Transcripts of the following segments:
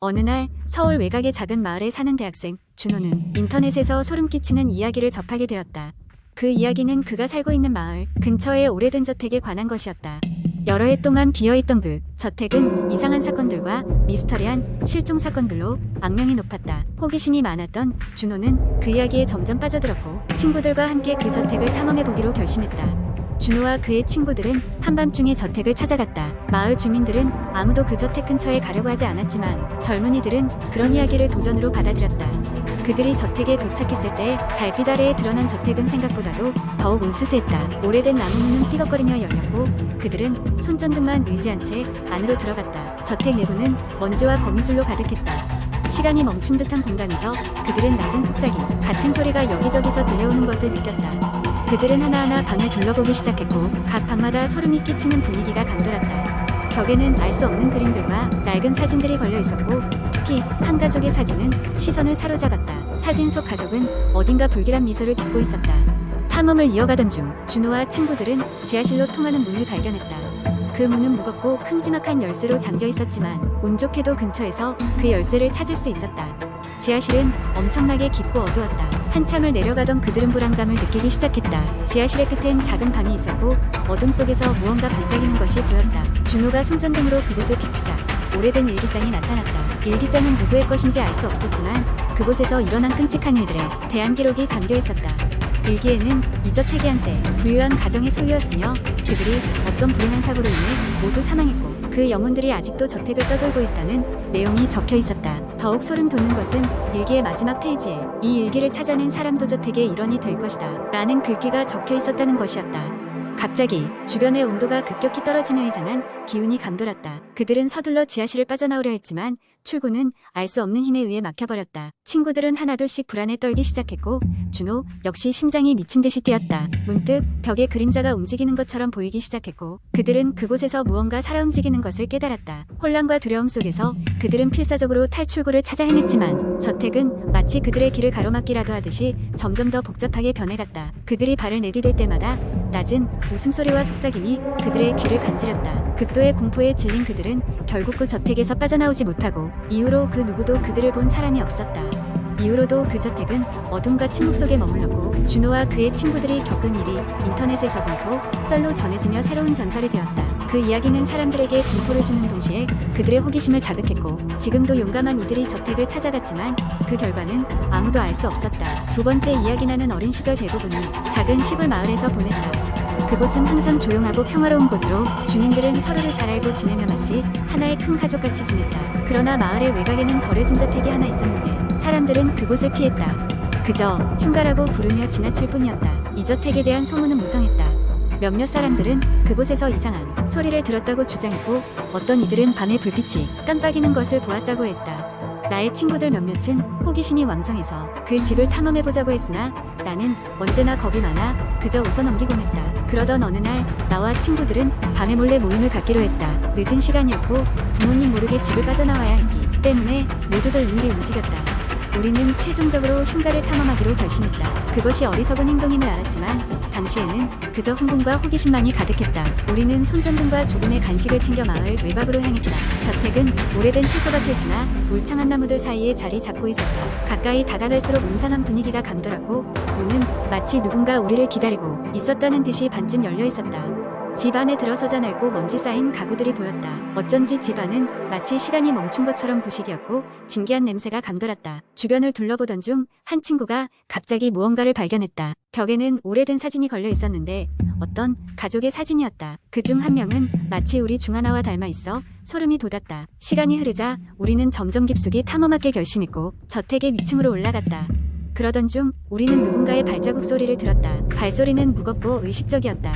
어느 날 서울 외곽의 작은 마을에 사는 대학생 준호는 인터넷에서 소름 끼치는 이야기를 접하게 되었다. 그 이야기는 그가 살고 있는 마을 근처의 오래된 저택에 관한 것이었다. 여러 해 동안 비어있던 그 저택은 이상한 사건들과 미스터리한 실종 사건들로 악명이 높았다. 호기심이 많았던 준호는 그 이야기에 점점 빠져들었고 친구들과 함께 그 저택을 탐험해보기로 결심했다. 준호와 그의 친구들은 한밤중에 저택을 찾아갔다. 마을 주민들은 아무도 그 저택 근처에 가려고 하지 않았지만 젊은이들은 그런 이야기를 도전으로 받아들였다. 그들이 저택에 도착했을 때 달빛 아래에 드러난 저택은 생각보다도 더욱 으스스했다. 오래된 나무 문은 삐걱거리며 열렸고 그들은 손전등만 의지한 채 안으로 들어갔다. 저택 내부는 먼지와 거미줄로 가득했다. 시간이 멈춘 듯한 공간에서 그들은 낮은 속삭임 같은 소리가 여기저기서 들려오는 것을 느꼈다. 그들은 하나하나 방을 둘러보기 시작했고 각 방마다 소름이 끼치는 분위기가 감돌았다. 벽에는 알 수 없는 그림들과 낡은 사진들이 걸려 있었고 특히 한 가족의 사진은 시선을 사로잡았다. 사진 속 가족은 어딘가 불길한 미소를 짓고 있었다. 탐험을 이어가던 중 준호와 친구들은 지하실로 통하는 문을 발견했다. 그 문은 무겁고 큼지막한 열쇠로 잠겨 있었지만 운 좋게도 근처에서 그 열쇠를 찾을 수 있었다. 지하실은 엄청나게 깊고 어두웠다. 한참을 내려가던 그들은 불안감을 느끼기 시작했다. 지하실의 끝엔 작은 방이 있었고 어둠 속에서 무언가 반짝이는 것이 보였다. 준호가 손전등으로 그곳을 비추자 오래된 일기장이 나타났다. 일기장은 누구의 것인지 알 수 없었지만 그곳에서 일어난 끔찍한 일들의 대한 기록이 담겨 있었다. 일기에는 이 저택이 한때 부유한 가정의 소유였으며 그들이 어떤 불행한 사고로 인해 모두 사망했고 그 영혼들이 아직도 저택을 떠돌고 있다는 내용이 적혀 있었다. 더욱 소름 돋는 것은 일기의 마지막 페이지에 이 일기를 찾아낸 사람도 저택의 일원이 될 것이다 라는 글귀가 적혀 있었다는 것이었다. 갑자기 주변의 온도가 급격히 떨어지며 이상한 기운이 감돌았다. 그들은 서둘러 지하실을 빠져나오려 했지만 출구는 알 수 없는 힘에 의해 막혀버렸다. 친구들은 하나둘씩 불안에 떨기 시작했고 준호 역시 심장이 미친 듯이 뛰었다. 문득 벽에 그림자가 움직이는 것처럼 보이기 시작했고 그들은 그곳에서 무언가 살아 움직이는 것을 깨달았다. 혼란과 두려움 속에서 그들은 필사적으로 탈출구를 찾아 헤맸지만 저택은 마치 그들의 길을 가로막기라도 하듯이 점점 더 복잡하게 변해갔다. 그들이 발을 내디딜 때마다 낮은 웃음소리와 속삭임이 그들의 귀를 간지렸다. 극도의 공포에 질린 그들은 결국 그 저택에서 빠져나오지 못하고 이후로 그 누구도 그들을 본 사람이 없었다. 이후로도 그 저택은 어둠과 침묵 속에 머물렀고 준호와 그의 친구들이 겪은 일이 인터넷에서 공포, 썰로 전해지며 새로운 전설이 되었다. 그 이야기는 사람들에게 공포를 주는 동시에 그들의 호기심을 자극했고 지금도 용감한 이들이 저택을 찾아갔지만 그 결과는 아무도 알 수 없었다. 두 번째 이야기 나는 어린 시절 대부분을 작은 시골 마을에서 보냈다. 그곳은 항상 조용하고 평화로운 곳으로 주민들은 서로를 잘 알고 지내며 마치 하나의 큰 가족같이 지냈다. 그러나 마을의 외곽에는 버려진 저택이 하나 있었는데 사람들은 그곳을 피했다. 그저 흉가라고 부르며 지나칠 뿐이었다. 이 저택에 대한 소문은 무성했다. 몇몇 사람들은 그곳에서 이상한 소리를 들었다고 주장했고 어떤 이들은 밤에 불빛이 깜빡이는 것을 보았다고 했다. 나의 친구들 몇몇은 호기심이 왕성해서 그 집을 탐험해보자고 했으나 나는 언제나 겁이 많아 그저 웃어넘기곤 했다. 그러던 어느 날 나와 친구들은 밤에 몰래 모임을 갖기로 했다. 늦은 시간이었고 부모님 모르게 집을 빠져나와야 했기 때문에 모두들 은밀히 움직였다. 우리는 최종적으로 흉가를 탐험하기로 결심했다. 그것이 어리석은 행동임을 알았지만 당시에는 그저 흥분과 호기심만이 가득했다. 우리는 손전등과 조금의 간식을 챙겨 마을 외곽으로 향했다. 저택은 오래된 채소밭을 지나 울창한 나무들 사이에 자리 잡고 있었다. 가까이 다가갈수록 음산한 분위기가 감돌았고 문은 마치 누군가 우리를 기다리고 있었다는 듯이 반쯤 열려 있었다. 집 안에 들어서자 낡고 먼지 쌓인 가구들이 보였다. 어쩐지 집 안은 마치 시간이 멈춘 것처럼 구식이었고 진기한 냄새가 감돌았다. 주변을 둘러보던 중 한 친구가 갑자기 무언가를 발견했다. 벽에는 오래된 사진이 걸려 있었는데 어떤 가족의 사진이었다. 그중 한 명은 마치 우리 중하나와 닮아 있어 소름이 돋았다. 시간이 흐르자 우리는 점점 깊숙이 탐험하게 결심했고 저택의 위층으로 올라갔다. 그러던 중 우리는 누군가의 발자국 소리를 들었다. 발소리는 무겁고 의식적이었다.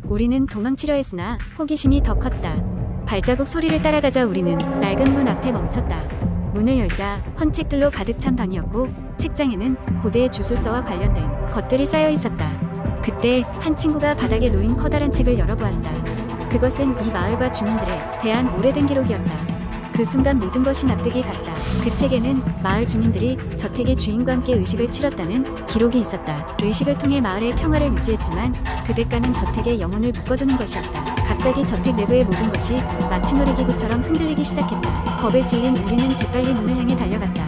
우리는 도망치려 했으나 호기심이 더 컸다. 발자국 소리를 따라가자 우리는 낡은 문 앞에 멈췄다. 문을 열자 헌책들로 가득 찬 방이었고 책장에는 고대의 주술서와 관련된 것들이 쌓여 있었다. 그때 한 친구가 바닥에 놓인 커다란 책을 열어보았다. 그것은 이 마을과 주민들에 대한 오래된 기록이었다. 그 순간 모든 것이 납득이 갔다. 그 책에는 마을 주민들이 저택의 주인과 함께 의식을 치렀다는 기록이 있었다. 의식을 통해 마을의 평화를 유지했지만 그 대가는 저택의 영혼을 묶어두는 것이었다. 갑자기 저택 내부의 모든 것이 마치 놀이기구처럼 흔들리기 시작했다. 겁에 질린 우리는 재빨리 문을 향해 달려갔다.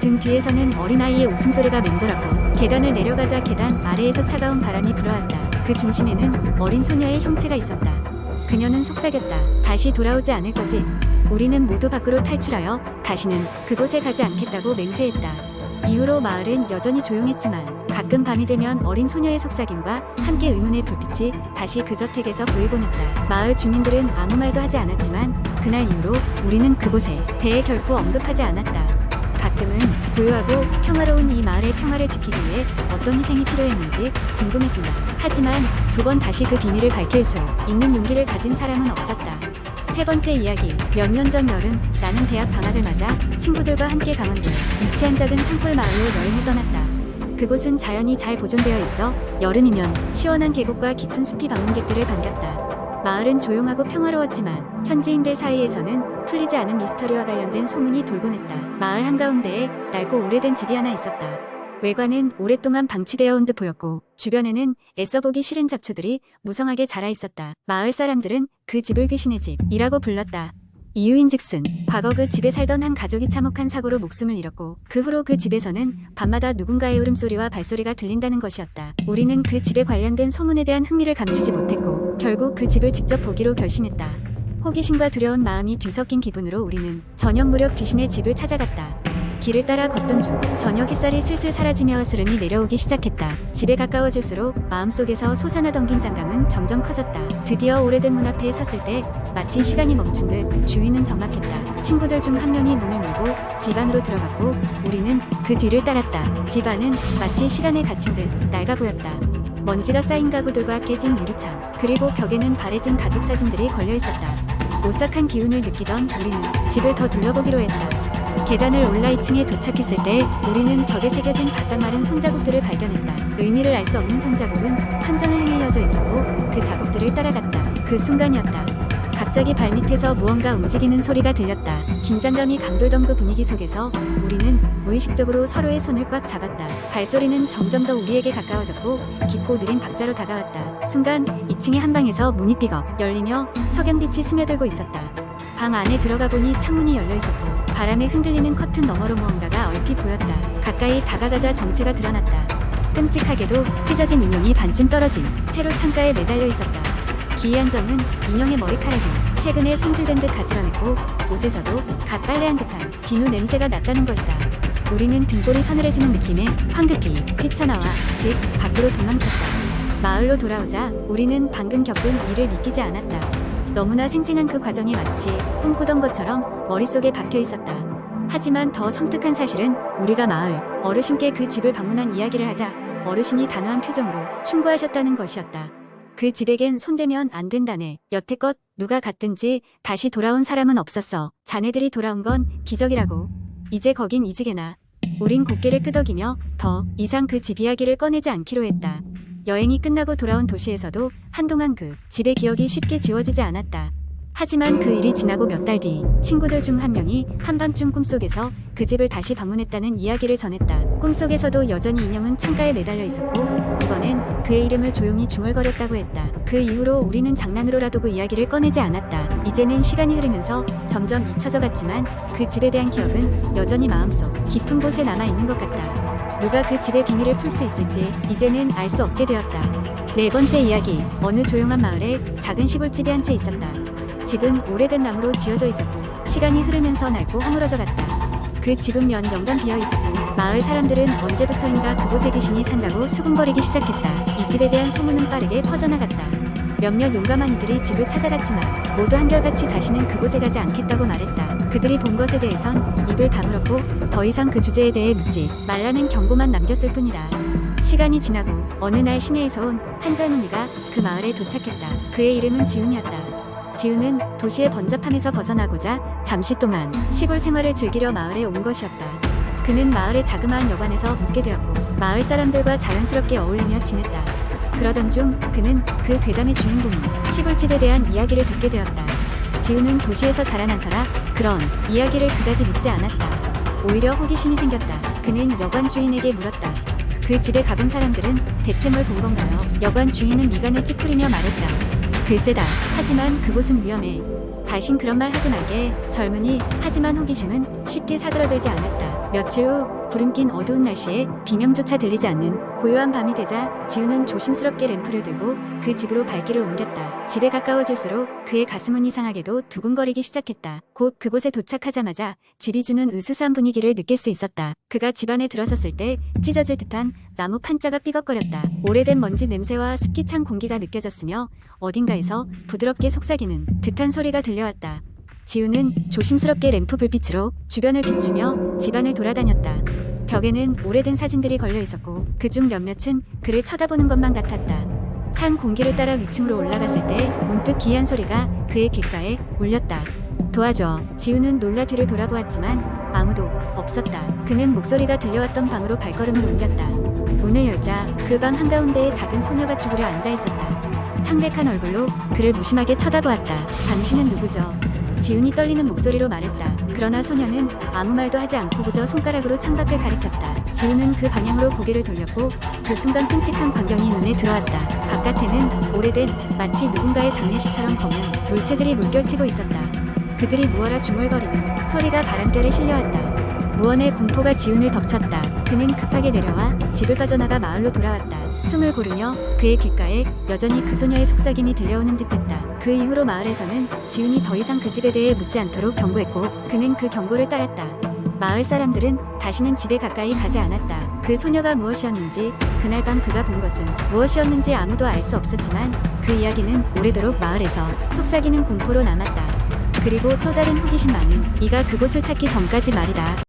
등 뒤에서는 어린아이의 웃음소리가 맴돌았고 계단을 내려가자 계단 아래에서 차가운 바람이 불어왔다. 그 중심에는 어린 소녀의 형체가 있었다. 그녀는 속삭였다. 다시 돌아오지 않을 거지? 우리는 모두 밖으로 탈출하여 다시는 그곳에 가지 않겠다고 맹세했다. 이후로 마을은 여전히 조용했지만 가끔 밤이 되면 어린 소녀의 속삭임과 함께 의문의 불빛이 다시 그 저택에서 보이곤 했다. 마을 주민들은 아무 말도 하지 않았지만 그날 이후로 우리는 그곳에 대해 결코 언급하지 않았다. 가끔은 고요하고 평화로운 이 마을의 평화를 지키기 위해 어떤 희생이 필요했는지 궁금해진다. 하지만 두 번 다시 그 비밀을 밝힐 수 있는 용기를 가진 사람은 없었다. 세 번째 이야기. 몇 년 전 여름, 나는 대학 방학을 맞아 친구들과 함께 강원도에 위치한 작은 산골 마을로 여행을 떠났다. 그곳은 자연이 잘 보존되어 있어 여름이면 시원한 계곡과 깊은 숲이 방문객들을 반겼다. 마을은 조용하고 평화로웠지만 현지인들 사이에서는 풀리지 않은 미스터리와 관련된 소문이 돌곤 했다. 마을 한가운데에 낡고 오래된 집이 하나 있었다. 외관은 오랫동안 방치되어 온 듯 보였고 주변에는 애써 보기 싫은 잡초들이 무성하게 자라 있었다. 마을 사람들은 그 집을 귀신의 집이라고 불렀다. 이유인즉슨 과거 그 집에 살던 한 가족이 참혹한 사고로 목숨을 잃었고 그 후로 그 집에서는 밤마다 누군가의 울음소리와 발소리가 들린다는 것이었다. 우리는 그 집에 관련된 소문에 대한 흥미를 감추지 못했고 결국 그 집을 직접 보기로 결심했다. 호기심과 두려운 마음이 뒤섞인 기분으로 우리는 저녁 무렵 귀신의 집을 찾아갔다. 길을 따라 걷던 중 저녁 햇살이 슬슬 사라지며 스름이 내려오기 시작했다. 집에 가까워질수록 마음속에서 솟아나던 긴장감은 점점 커졌다. 드디어 오래된 문 앞에 섰을 때 마치 시간이 멈춘 듯 주위는 적막했다. 친구들 중 한 명이 문을 밀고 집 안으로 들어갔고 우리는 그 뒤를 따랐다. 집 안은 마치 시간에 갇힌 듯 낡아 보였다. 먼지가 쌓인 가구들과 깨진 유리창, 그리고 벽에는 바래진 가족 사진들이 걸려 있었다. 오싹한 기운을 느끼던 우리는 집을 더 둘러보기로 했다. 계단을 올라 2층에 도착했을 때 우리는 벽에 새겨진 바싹 마른 손자국들을 발견했다. 의미를 알 수 없는 손자국은 천장을 향해 이어져 있었고 그 자국들을 따라갔다. 그 순간이었다. 갑자기 발밑에서 무언가 움직이는 소리가 들렸다. 긴장감이 감돌던 그 분위기 속에서 우리는 무의식적으로 서로의 손을 꽉 잡았다. 발소리는 점점 더 우리에게 가까워졌고 깊고 느린 박자로 다가왔다. 순간 2층의 한 방에서 문이 삐걱 열리며 석양빛이 스며들고 있었다. 방 안에 들어가 보니 창문이 열려 있었고 바람에 흔들리는 커튼 너머로 무언가가 얼핏 보였다. 가까이 다가가자 정체가 드러났다. 끔찍하게도 찢어진 인형이 반쯤 떨어진 채로 창가에 매달려 있었다. 기이한 점은 인형의 머리카락이 최근에 손질된 듯 가지런했고 옷에서도 갓 빨래한 듯한 비누 냄새가 났다는 것이다. 우리는 등골이 서늘해지는 느낌에 황급히 뛰쳐나와 집 밖으로 도망쳤다. 마을로 돌아오자 우리는 방금 겪은 일을 믿기지 않았다. 너무나 생생한 그 과정이 마치 꿈꾸던 것처럼 머릿속에 박혀 있었다. 하지만 더 섬뜩한 사실은 우리가 마을 어르신께 그 집을 방문한 이야기를 하자 어르신이 단호한 표정으로 충고하셨다는 것이었다. 그 집에겐 손대면 안 된다네. 여태껏 누가 갔든지 다시 돌아온 사람은 없었어. 자네들이 돌아온 건 기적이라고. 이제 거긴 이지게나. 우린 고개를 끄덕이며 더 이상 그 집 이야기를 꺼내지 않기로 했다. 여행이 끝나고 돌아온 도시에서도 한동안 그 집의 기억이 쉽게 지워지지 않았다. 하지만 그 일이 지나고 몇 달 뒤 친구들 중 한 명이 한밤중 꿈속에서 그 집을 다시 방문했다는 이야기를 전했다. 꿈속에서도 여전히 인형은 창가에 매달려 있었고 이번엔 그의 이름을 조용히 중얼거렸다고 했다. 그 이후로 우리는 장난으로라도 그 이야기를 꺼내지 않았다. 이제는 시간이 흐르면서 점점 잊혀져 갔지만 그 집에 대한 기억은 여전히 마음속 깊은 곳에 남아있는 것 같다. 누가 그 집의 비밀을 풀 수 있을지 이제는 알 수 없게 되었다. 네 번째 이야기. 어느 조용한 마을에 작은 시골집이 한 채 있었다. 집은 오래된 나무로 지어져 있었고 시간이 흐르면서 낡고 허물어져 갔다. 그 집은 몇 년간 비어 있었고 마을 사람들은 언제부터인가 그곳에 귀신이 산다고 수군거리기 시작했다. 이 집에 대한 소문은 빠르게 퍼져나갔다. 몇몇 용감한 이들이 집을 찾아갔지만 모두 한결같이 다시는 그곳에 가지 않겠다고 말했다. 그들이 본 것에 대해선 입을 다물었고 더 이상 그 주제에 대해 묻지 말라는 경고만 남겼을 뿐이다. 시간이 지나고 어느 날 시내에서 온 한 젊은이가 그 마을에 도착했다. 그의 이름은 지훈이었다. 지훈은 도시의 번잡함에서 벗어나고자 잠시 동안 시골 생활을 즐기려 마을에 온 것이었다. 그는 마을의 자그마한 여관에서 묵게 되었고 마을 사람들과 자연스럽게 어울리며 지냈다. 그러던 중 그는 그 괴담의 주인공인 시골집에 대한 이야기를 듣게 되었다. 지훈은 도시에서 자라난 터라 그런 이야기를 그다지 믿지 않았다. 오히려 호기심이 생겼다. 그는 여관 주인에게 물었다. 그 집에 가본 사람들은 대체 뭘 본 건가요? 여관 주인은 미간을 찌푸리며 말했다. 글쎄다. 하지만 그곳은 위험해. 다신 그런 말 하지 말게. 젊은이. 하지만 호기심은 쉽게 사그러들지 않았다. 며칠 후 구름 낀 어두운 날씨에 비명조차 들리지 않는 고요한 밤이 되자 지우는 조심스럽게 램프를 들고 그 집으로 발길을 옮겼다. 집에 가까워질수록 그의 가슴은 이상하게도 두근거리기 시작했다. 곧 그곳에 도착하자마자 집이 주는 으스스한 분위기를 느낄 수 있었다. 그가 집 안에 들어섰을 때 찢어질 듯한 나무 판자가 삐걱거렸다. 오래된 먼지 냄새와 습기 찬 공기가 느껴졌으며 어딘가에서 부드럽게 속삭이는 듯한 소리가 들려왔다. 지우는 조심스럽게 램프 불빛으로 주변을 비추며 집안을 돌아다녔다. 벽에는 오래된 사진들이 걸려 있었고 그중 몇몇은 그를 쳐다보는 것만 같았다. 찬 공기를 따라 위층으로 올라갔을 때 문득 기이한 소리가 그의 귓가에 울렸다. 도와줘. 지우는 놀라 뒤를 돌아보았지만 아무도 없었다. 그는 목소리가 들려왔던 방으로 발걸음을 옮겼다. 문을 열자 그 방 한가운데에 작은 소녀가 쭈그려 앉아 있었다. 창백한 얼굴로 그를 무심하게 쳐다보았다. 당신은 누구죠? 지훈이 떨리는 목소리로 말했다. 그러나 소녀는 아무 말도 하지 않고 그저 손가락으로 창밖을 가리켰다. 지훈은 그 방향으로 고개를 돌렸고 그 순간 끔찍한 광경이 눈에 들어왔다. 바깥에는 오래된 마치 누군가의 장례식처럼 검은 물체들이 물결치고 있었다. 그들이 무어라 중얼거리는 소리가 바람결에 실려왔다. 무언의 공포가 지훈을 덮쳤다. 그는 급하게 내려와 집을 빠져나가 마을로 돌아왔다. 숨을 고르며 그의 귓가에 여전히 그 소녀의 속삭임이 들려오는 듯했다. 그 이후로 마을에서는 지훈이 더 이상 그 집에 대해 묻지 않도록 경고했고 그는 그 경고를 따랐다. 마을 사람들은 다시는 집에 가까이 가지 않았다. 그 소녀가 무엇이었는지 그날 밤 그가 본 것은 무엇이었는지 아무도 알 수 없었지만 그 이야기는 오래도록 마을에서 속삭이는 공포로 남았다. 그리고 또 다른 호기심 많은 이가 그곳을 찾기 전까지 말이다.